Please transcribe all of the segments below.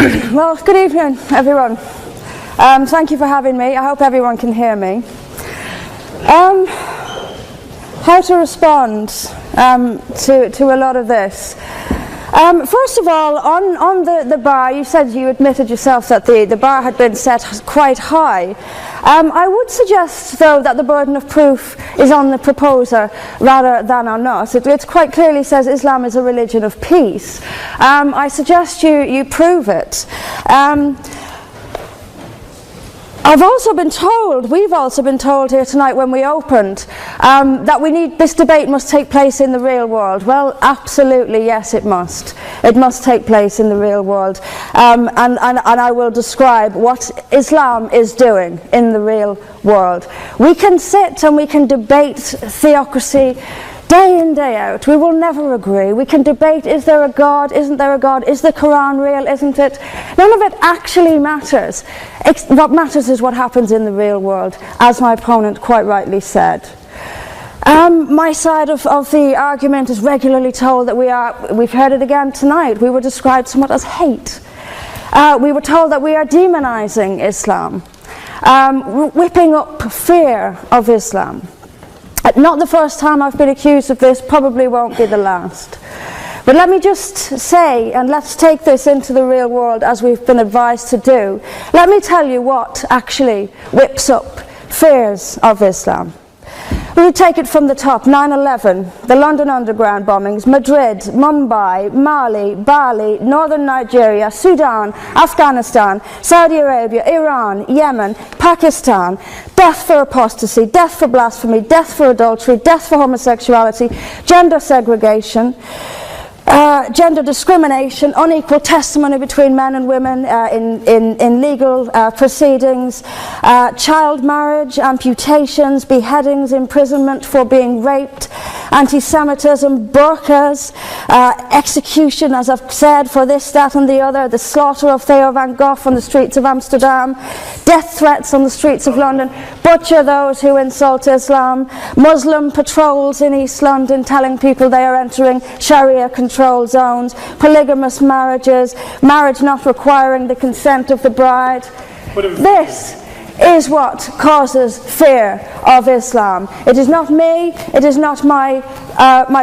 Well, good evening, everyone. Thank you for having me. I hope everyone can hear me. How to respond to a lot of this. First of all, on the bar, you said you admitted yourself that the bar had been set quite high. I would suggest, though, that the burden of proof is on the proposer rather than on us. It quite clearly says Islam is a religion of peace. I suggest you prove it. We've also been told here tonight when we opened that this debate must take place in the real world. Well, absolutely, yes, it must. It must take place in the real world. And I will describe what Islam is doing in the real world. We can sit and we can debate theocracy day in, day out. We will never agree. We can debate, is there a God, isn't there a God, is the Quran real, isn't it? None of it actually matters. What matters is what happens in the real world, as my opponent quite rightly said. My side of the argument is regularly told that we've heard it again tonight, we were described somewhat as hate. We were told that we are demonizing Islam, whipping up fear of Islam. Not the first time I've been accused of this, probably won't be the last. But let me just say, and let's take this into the real world as we've been advised to do. Let me tell you what actually whips up fears of Islam. We take it from the top: 9/11, the London Underground bombings, Madrid, Mumbai, Mali, Bali, northern Nigeria, Sudan, Afghanistan, Saudi Arabia, Iran, Yemen, Pakistan, death for apostasy, death for blasphemy, death for adultery, death for homosexuality, gender segregation, gender discrimination, unequal testimony between men and women in legal proceedings, child marriage, amputations, beheadings, imprisonment for being raped, anti-Semitism, burqas, execution, as I've said, for this, that and the other, the slaughter of Theo van Gogh on the streets of Amsterdam, death threats on the streets of London, butcher those who insult Islam, Muslim patrols in East London telling people they are entering Sharia control zones, polygamous marriages, marriage not requiring the consent of the bride. This is what causes fear of Islam. It is not me, it is not my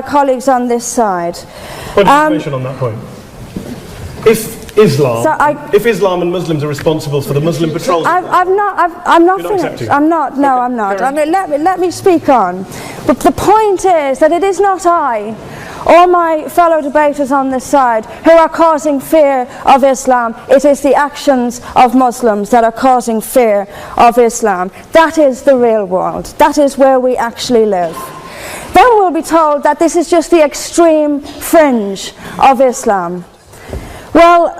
colleagues on this side. Point of information on that point. If Islam and Muslims are responsible for the Muslim patrols, I'm not finished. I'm not. No, I'm not. I mean, let me speak on. But the point is that it is not I or my fellow debaters on this side who are causing fear of Islam. It is the actions of Muslims that are causing fear of Islam. That is the real world. That is where we actually live. Then we'll be told that this is just the extreme fringe of Islam. Well,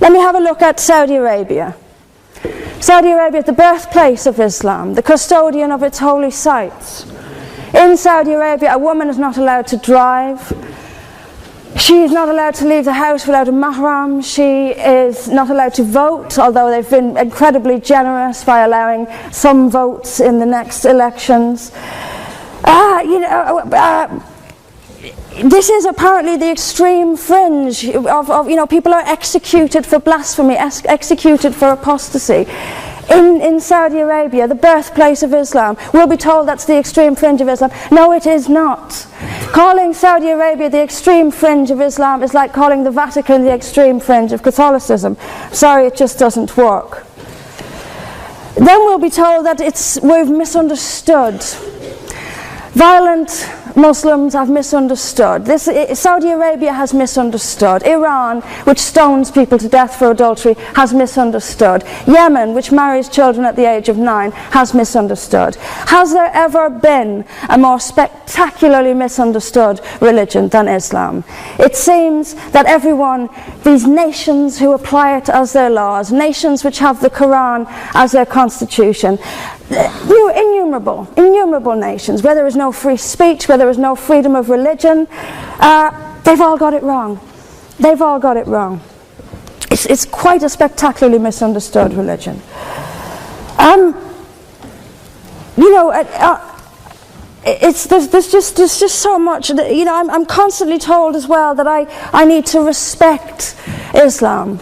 let me have a look at Saudi Arabia. Saudi Arabia is the birthplace of Islam, the custodian of its holy sites. In Saudi Arabia, a woman is not allowed to drive. She is not allowed to leave the house without a mahram. She is not allowed to vote, although they've been incredibly generous by allowing some votes in the next elections. This is apparently the extreme fringe of people are executed for blasphemy, executed for apostasy. In Saudi Arabia, the birthplace of Islam, we'll be told that's the extreme fringe of Islam. No, it is not. Calling Saudi Arabia the extreme fringe of Islam is like calling the Vatican the extreme fringe of Catholicism. Sorry, it just doesn't work. Then we'll be told that we've misunderstood. Violent Muslims have misunderstood. Saudi Arabia has misunderstood. Iran, which stones people to death for adultery, has misunderstood. Yemen, which marries children at the age of 9, has misunderstood. Has there ever been a more spectacularly misunderstood religion than Islam? It seems that these nations who apply it as their laws, nations which have the Quran as their constitution, innumerable nations, where there is no free speech, where there is no freedom of religion, they've all got it wrong. They've all got it wrong. It's quite a spectacularly misunderstood religion. There's just so much. I'm constantly told as well that I need to respect Islam.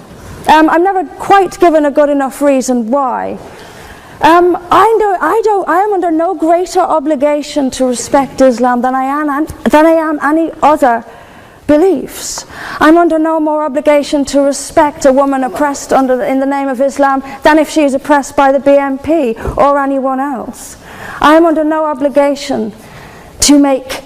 I'm never quite given a good enough reason why. I am under no greater obligation to respect Islam than I am any other beliefs. I'm under no more obligation to respect a woman oppressed in the name of Islam than if she is oppressed by the BNP or anyone else. I am under no obligation to make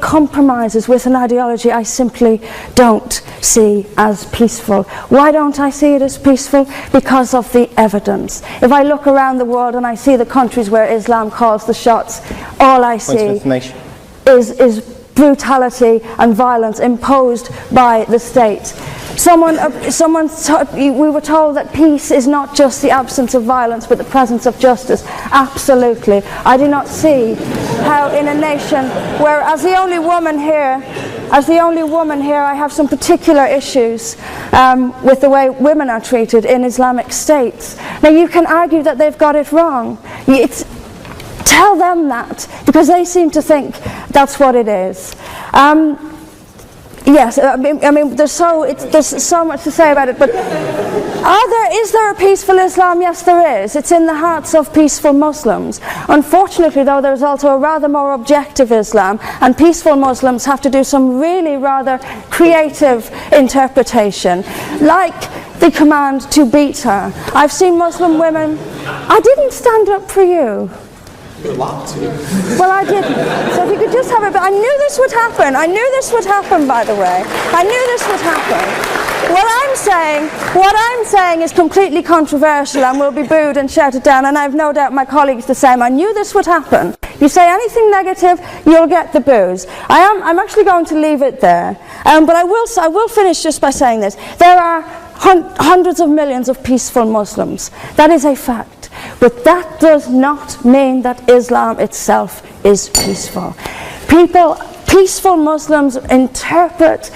compromises with an ideology I simply don't see as peaceful. Why don't I see it as peaceful? Because of the evidence. If I look around the world and I see the countries where Islam calls the shots, all I see is brutality and violence imposed by the state. We were told that peace is not just the absence of violence but the presence of justice. Absolutely. I do not see how in a nation where, as the only woman here, I have some particular issues with the way women are treated in Islamic states. Now you can argue that they've got it wrong. Tell them that, because they seem to think that's what it is. Yes, I mean there's so much to say about it, but is there a peaceful Islam? Yes, there is. It's in the hearts of peaceful Muslims. Unfortunately, though, there's also a rather more objective Islam, and peaceful Muslims have to do some really rather creative interpretation, like the command to beat her. I've seen Muslim women. I didn't stand up for you. Well, I didn't. So if you could just have it. But I knew this would happen. I knew this would happen, by the way. I knew this would happen. What I'm saying is completely controversial and will be booed and shouted down, and I have no doubt my colleagues the same. I knew this would happen. You say anything negative, you'll get the boos. I'm actually going to leave it there. But I will finish just by saying this. There are hundreds of millions of peaceful Muslims. That is a fact. But that does not mean that Islam itself is peaceful. Peaceful Muslims interpret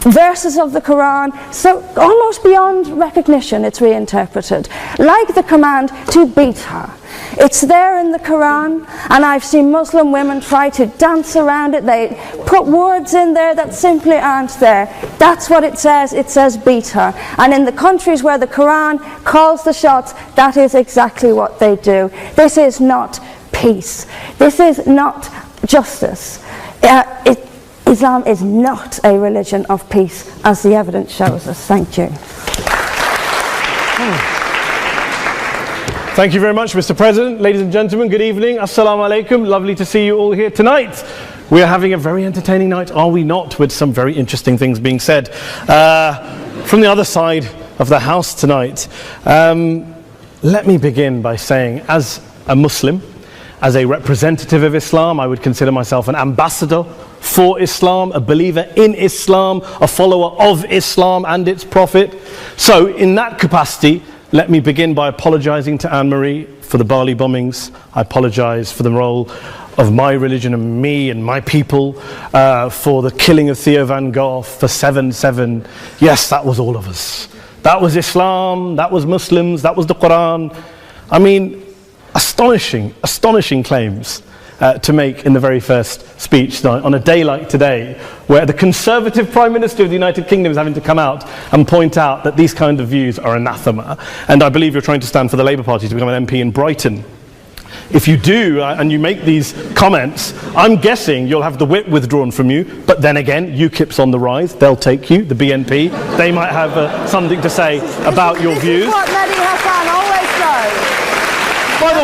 verses of the Quran so almost beyond recognition. It's reinterpreted, like the command to beat her. It's there in the Quran, and I've seen Muslim women try to dance around it. They put words in there that simply aren't there. That's what it says. It says beat her. And in the countries where the Quran calls the shots, that is exactly what they do. This is not peace. This is not justice. Islam is not a religion of peace, as the evidence shows us. Thank you. Thank you very much, Mr. President. Ladies and gentlemen, good evening. Assalamu alaikum. Lovely to see you all here tonight. We are having a very entertaining night, are we not, with some very interesting things being said from the other side of the house tonight. Let me begin by saying, as a Muslim, as a representative of Islam, I would consider myself an ambassador for Islam, a believer in Islam, a follower of Islam and its Prophet. So in that capacity, let me begin by apologizing to Anne-Marie for the Bali bombings. I apologize for the role of my religion and me and my people, for the killing of Theo van Gogh, for 7/7. Yes, that was all of us. That was Islam, that was Muslims, that was the Quran. I mean, astonishing claims to make in the very first speech tonight, on a day like today, where the Conservative Prime Minister of the United Kingdom is having to come out and point out that these kind of views are anathema. And I believe you're trying to stand for the Labour Party to become an MP in Brighton. If you do, and you make these comments, I'm guessing you'll have the whip withdrawn from you, but then again, UKIP's on the rise, they'll take you, the BNP, they might have something to say about your views. This is what Mehdi Hassan always does. By the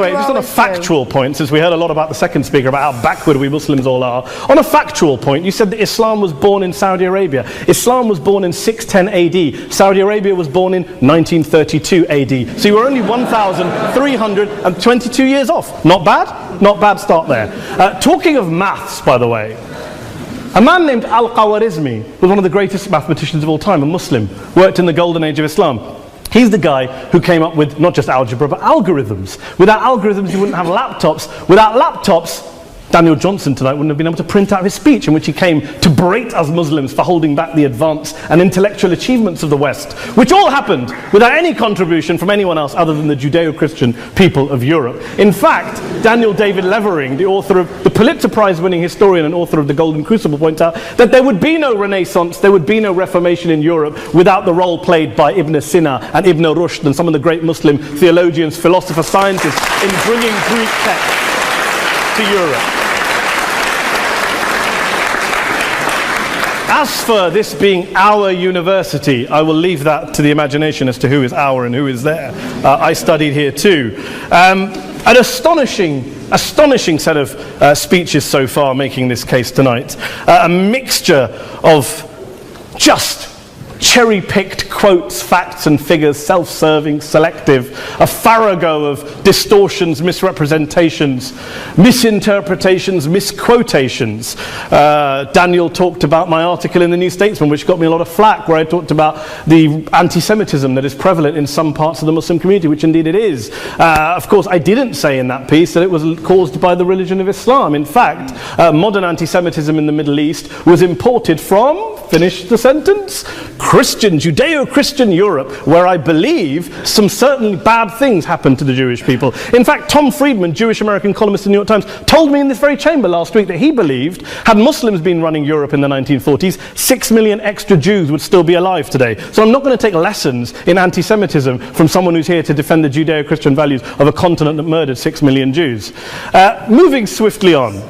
way, just on a factual point, since we heard a lot about the second speaker, about how backward we Muslims all are, on a factual point, you said that Islam was born in Saudi Arabia. Islam was born in 610 AD. Saudi Arabia was born in 1932 AD. So you were only 1,322 years off. Not bad? Not bad start there. Talking of maths, by the way, a man named Al-Khawarizmi was one of the greatest mathematicians of all time, a Muslim, worked in the golden age of Islam. He's the guy who came up with not just algebra, but algorithms. Without algorithms, you wouldn't have laptops. Without laptops, Daniel Johnson tonight wouldn't have been able to print out his speech in which he came to berate us Muslims for holding back the advance and intellectual achievements of the West, which all happened without any contribution from anyone else other than the Judeo-Christian people of Europe. In fact, Daniel David Levering, the author of the Pulitzer Prize-winning historian and author of The Golden Crucible, points out that there would be no Renaissance, there would be no Reformation in Europe without the role played by Ibn Sina and Ibn Rushd and some of the great Muslim theologians, philosophers, scientists in bringing Greek texts to Europe. As for this being our university, I will leave that to the imagination as to who is our and who is there. I studied here too. An astonishing set of speeches so far making this case tonight. A mixture of just cherry-picked quotes, facts and figures, self-serving, selective, a farrago of distortions, misrepresentations, misinterpretations, misquotations. Daniel talked about my article in the New Statesman, which got me a lot of flack, where I talked about the anti-Semitism that is prevalent in some parts of the Muslim community, which indeed it is. Of course, I didn't say in that piece that it was caused by the religion of Islam. In fact, modern anti-Semitism in the Middle East was imported from, finish the sentence, Christian, Judeo-Christian Europe, where I believe some certainly bad things happened to the Jewish people. In fact, Tom Friedman, Jewish-American columnist in the New York Times, told me in this very chamber last week that he believed, had Muslims been running Europe in the 1940s, 6 million extra Jews would still be alive today. So I'm not going to take lessons in anti-Semitism from someone who's here to defend the Judeo-Christian values of a continent that murdered 6 million Jews. Moving swiftly on.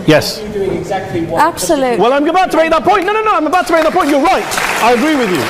Yes. Absolutely. Well, I'm about to make that point. No, I'm about to make that point. You're right. I agree with you.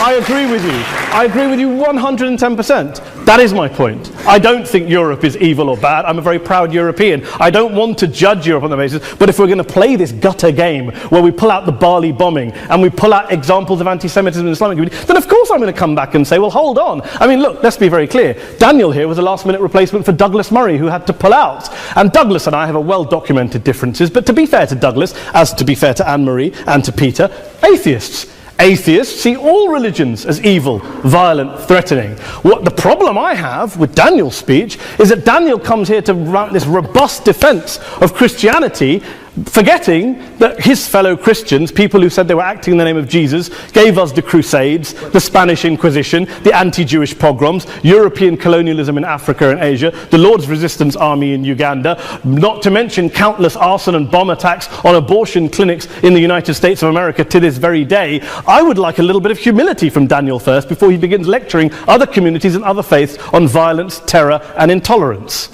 I agree with you 110%. That is my point. I don't think Europe is evil or bad. I'm a very proud European. I don't want to judge Europe on that basis, but if we're going to play this gutter game where we pull out the Bali bombing and we pull out examples of anti-Semitism in the Islamic community, then of course I'm going to come back and say, well, hold on. I mean, look, let's be very clear. Daniel here was a last-minute replacement for Douglas Murray, who had to pull out. And Douglas and I have a well-documented differences, but to be fair to Douglas, as to be fair to Anne-Marie and to Peter, atheists. Atheists see all religions as evil, violent, threatening. What the problem I have with Daniel's speech is that Daniel comes here to run this robust defense of Christianity, forgetting that his fellow Christians, people who said they were acting in the name of Jesus, gave us the Crusades, the Spanish Inquisition, the anti-Jewish pogroms, European colonialism in Africa and Asia, the Lord's Resistance Army in Uganda, not to mention countless arson and bomb attacks on abortion clinics in the United States of America to this very day. I would like a little bit of humility from Daniel first before he begins lecturing other communities and other faiths on violence, terror and intolerance.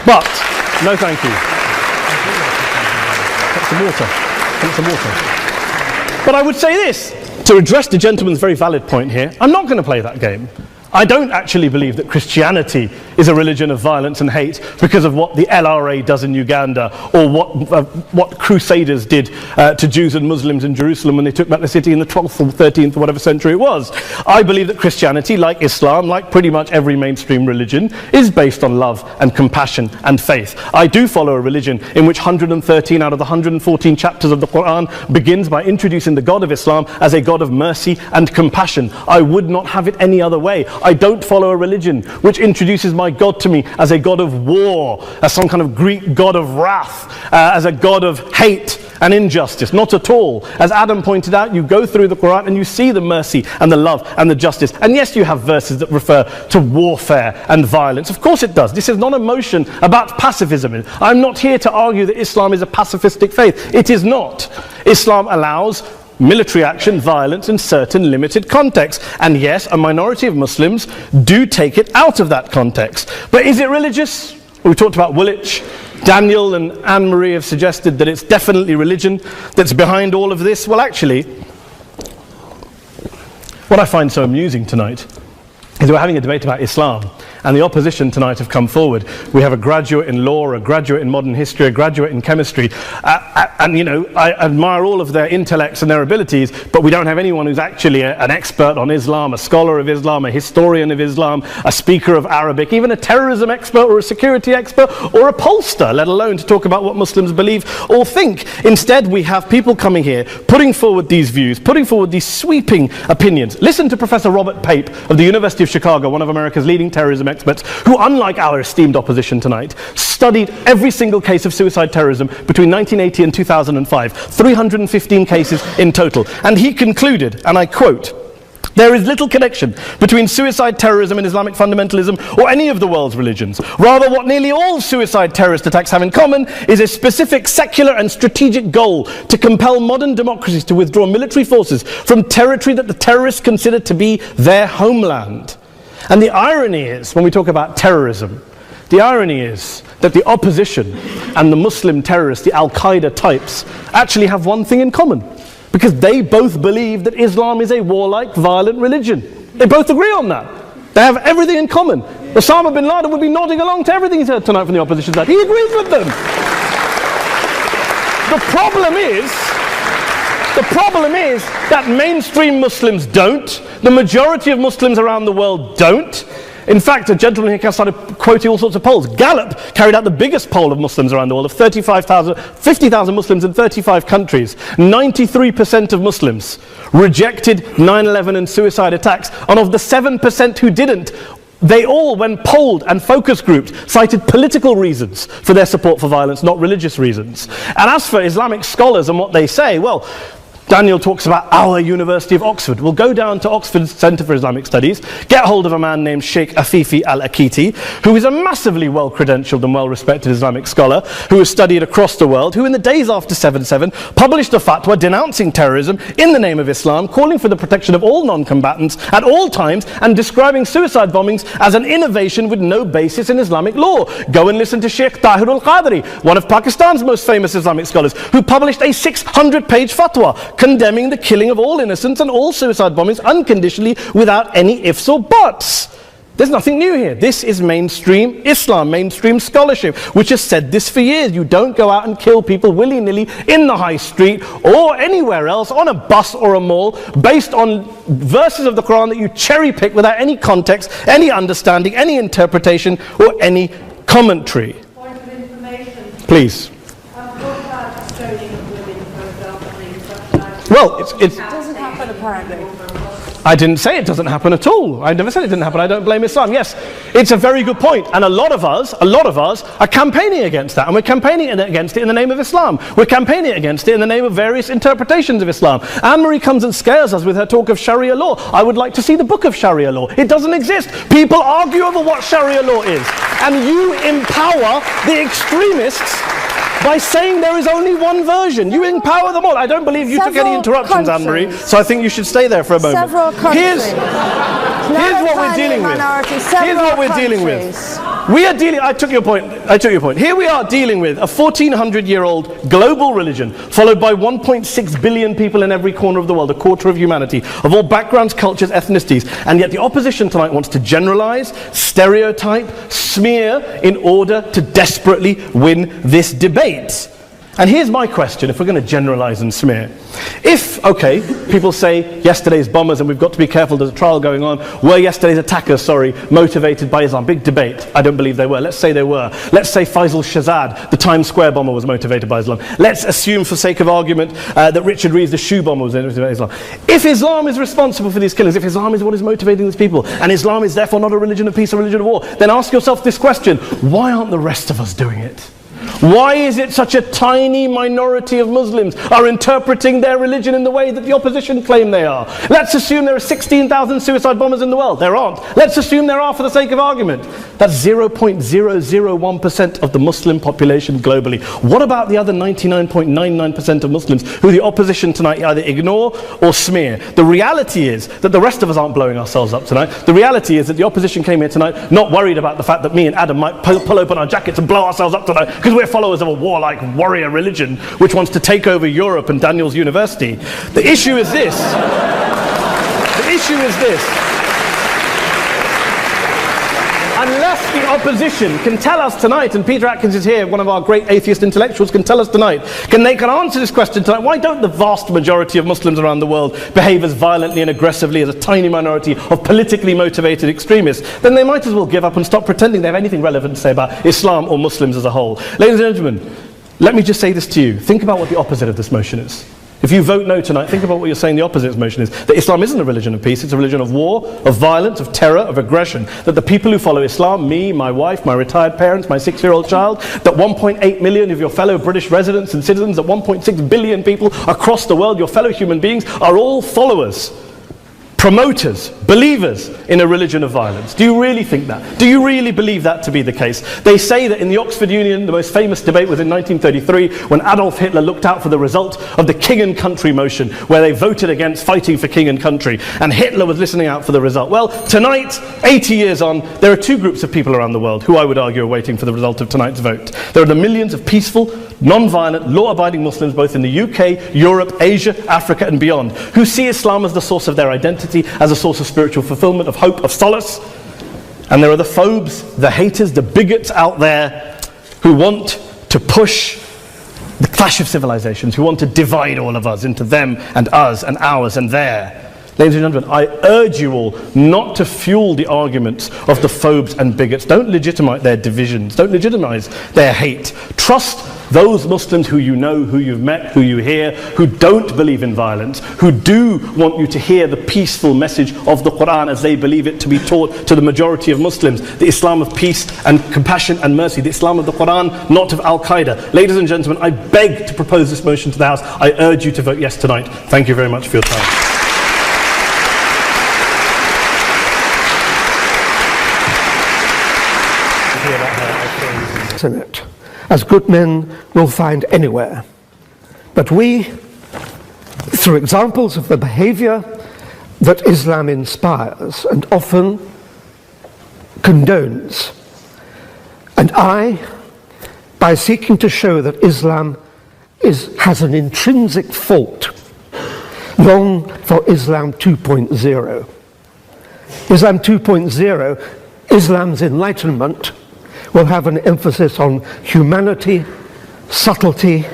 But, no thank you. Some water. But I would say this, to address the gentleman's very valid point here, I'm not going to play that game. I don't actually believe that Christianity is a religion of violence and hate because of what the LRA does in Uganda or what Crusaders did to Jews and Muslims in Jerusalem when they took back the city in the 12th or 13th or whatever century it was. I believe that Christianity, like Islam, like pretty much every mainstream religion, is based on love and compassion and faith. I do follow a religion in which 113 out of the 114 chapters of the Quran begins by introducing the God of Islam as a God of mercy and compassion. I would not have it any other way. I don't follow a religion which introduces my God to me as a God of war, as some kind of Greek God of wrath, as a God of hate and injustice. Not at all. As Adam pointed out, you go through the Quran and you see the mercy and the love and the justice. And yes, you have verses that refer to warfare and violence. Of course it does. This is not a motion about pacifism. I'm not here to argue that Islam is a pacifistic faith. It is not. Islam allows military action, violence in certain limited contexts. And yes, a minority of Muslims do take it out of that context. But is it religious? We talked about Woolwich. Daniel and Anne-Marie have suggested that it's definitely religion that's behind all of this. Well, actually, what I find so amusing tonight is we're having a debate about Islam, and the opposition tonight have come forward. We have a graduate in law, a graduate in modern history, a graduate in chemistry, and you know, I admire all of their intellects and their abilities, but we don't have anyone who's actually an expert on Islam, a scholar of Islam, a historian of Islam, a speaker of Arabic, even a terrorism expert or a security expert or a pollster, let alone to talk about what Muslims believe or think. Instead, we have people coming here, putting forward these views, putting forward these sweeping opinions. Listen to Professor Robert Pape of the University of Chicago, one of America's leading terrorism experts who, unlike our esteemed opposition tonight, studied every single case of suicide terrorism between 1980 and 2005, 315 cases in total. And he concluded, and I quote, "There is little connection between suicide terrorism and Islamic fundamentalism or any of the world's religions. Rather, what nearly all suicide terrorist attacks have in common is a specific secular and strategic goal to compel modern democracies to withdraw military forces from territory that the terrorists consider to be their homeland." And the irony is, when we talk about terrorism, the irony is that the opposition and the Muslim terrorists, the Al-Qaeda types, actually have one thing in common. Because they both believe that Islam is a warlike, violent religion. They both agree on that. They have everything in common. Osama bin Laden would be nodding along to everything he's heard tonight from the opposition side. He agrees with them. The problem is that mainstream Muslims don't. The majority of Muslims around the world don't. In fact, a gentleman here started quoting all sorts of polls. Gallup carried out the biggest poll of Muslims around the world, of 50,000 Muslims in 35 countries. 93% of Muslims rejected 9/11 and suicide attacks. And of the 7% who didn't, they all, when polled and focus grouped, cited political reasons for their support for violence, not religious reasons. And as for Islamic scholars and what they say, well, Daniel talks about our University of Oxford. We'll go down to Oxford's Centre for Islamic Studies, get hold of a man named Sheikh Afifi al-Akiti, who is a massively well-credentialed and well-respected Islamic scholar, who has studied across the world, who in the days after 7/7 published a fatwa denouncing terrorism in the name of Islam, calling for the protection of all non-combatants at all times, and describing suicide bombings as an innovation with no basis in Islamic law. Go and listen to Sheikh Tahir al-Qadri, one of Pakistan's most famous Islamic scholars, who published a 600-page fatwa condemning the killing of all innocents and all suicide bombings unconditionally without any ifs or buts. There's nothing new here. This is mainstream Islam, mainstream scholarship, which has said this for years. You don't go out and kill people willy-nilly in the high street or anywhere else, on a bus or a mall, based on verses of the Quran that you cherry-pick without any context, any understanding, any interpretation, or any commentary. Point of information. Please. Well, it doesn't happen apparently. I didn't say it doesn't happen at all. I never said it didn't happen. I don't blame Islam. Yes, it's a very good point. And a lot of us are campaigning against that. And we're campaigning against it in the name of Islam. We're campaigning against it in the name of various interpretations of Islam. Anne-Marie comes and scares us with her talk of Sharia law. I would like to see the book of Sharia law. It doesn't exist. People argue over what Sharia law is. And you empower the extremists by saying there is only one version. You empower them all. I don't believe you took any interruptions, Anne-Marie, so I think you should stay there for a moment. Several countries. Here's what we're dealing with. Here's what we're dealing with. We are dealing, I took your point. Here we are dealing with a 1400-year-old global religion, followed by 1.6 billion people in every corner of the world, a quarter of humanity, of all backgrounds, cultures, ethnicities. And yet the opposition tonight wants to generalize, stereotype, smear in order to desperately win this debate. And here's my question, if we're going to generalize and smear. If, okay, people say yesterday's bombers, and we've got to be careful, there's a trial going on, were yesterday's attackers, motivated by Islam? Big debate. I don't believe they were. Let's say they were. Let's say Faisal Shahzad, the Times Square bomber, was motivated by Islam. Let's assume, for sake of argument, that Richard Reeves, the shoe bomber, was motivated by Islam. If Islam is responsible for these killings, if Islam is what is motivating these people, and Islam is therefore not a religion of peace, a religion of war, then ask yourself this question: why aren't the rest of us doing it? Why is it such a tiny minority of Muslims are interpreting their religion in the way that the opposition claim they are? Let's assume there are 16,000 suicide bombers in the world. There aren't. Let's assume there are for the sake of argument. That's 0.001% of the Muslim population globally. What about the other 99.99% of Muslims who the opposition tonight either ignore or smear? The reality is that the rest of us aren't blowing ourselves up tonight. The reality is that the opposition came here tonight not worried about the fact that me and Adam might pull open our jackets and blow ourselves up tonight because we're followers of a warlike warrior religion which wants to take over Europe and Daniel's university. The issue is this. Unless the opposition can tell us tonight, and Peter Atkins is here, one of our great atheist intellectuals, can tell us tonight, can answer this question tonight: why don't the vast majority of Muslims around the world behave as violently and aggressively as a tiny minority of politically motivated extremists? Then they might as well give up and stop pretending they have anything relevant to say about Islam or Muslims as a whole. Ladies and gentlemen, let me just say this to you. Think about what the opposite of this motion is. If you vote no tonight, think about what you're saying the opposite motion is. That Islam isn't a religion of peace, it's a religion of war, of violence, of terror, of aggression. That the people who follow Islam, me, my wife, my retired parents, my 6-year-old child, that 1.8 million of your fellow British residents and citizens, that 1.6 billion people across the world, your fellow human beings, are all followers, promoters, believers in a religion of violence. Do you really think that? Do you really believe that to be the case? They say that in the Oxford Union, the most famous debate was in 1933 when Adolf Hitler looked out for the result of the King and Country motion, where they voted against fighting for King and Country, and Hitler was listening out for the result. Well, tonight, 80 years on, there are two groups of people around the world who I would argue are waiting for the result of tonight's vote. There are the millions of peaceful, non-violent, law-abiding Muslims both in the UK, Europe, Asia, Africa and beyond, who see Islam as the source of their identity, as a source of spiritual fulfillment, of hope, of solace. And there are the phobes, the haters, the bigots out there who want to push the clash of civilizations, who want to divide all of us into them and us and ours and their. Ladies and gentlemen, I urge you all not to fuel the arguments of the phobes and bigots. Don't legitimize their divisions. Don't legitimize their hate. Trust those Muslims who you know, who you've met, who you hear, who don't believe in violence, who do want you to hear the peaceful message of the Quran as they believe it to be taught to the majority of Muslims. The Islam of peace and compassion and mercy. The Islam of the Quran, not of Al-Qaeda. Ladies and gentlemen, I beg to propose this motion to the House. I urge you to vote yes tonight. Thank you very much for your time. In it, as good men will find anywhere. But we, through examples of the behavior that Islam inspires and often condones, and by seeking to show that Islam has an intrinsic fault, long for Islam 2.0. Islam 2.0, Islam's enlightenment, will have an emphasis on humanity, subtlety,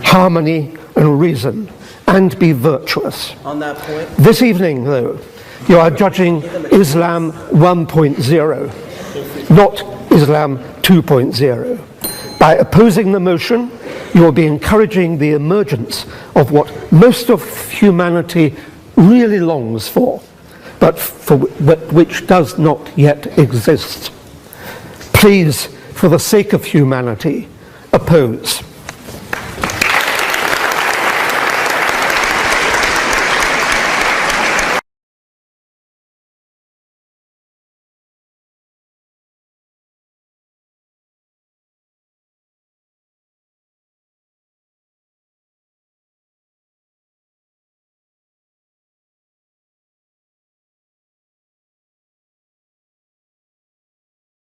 harmony, and reason, and be virtuous. On that point, this evening, though, you are judging Islam 1.0, not Islam 2.0. By opposing the motion, you will be encouraging the emergence of what most of humanity really longs for, but which does not yet exist. Please, for the sake of humanity, oppose.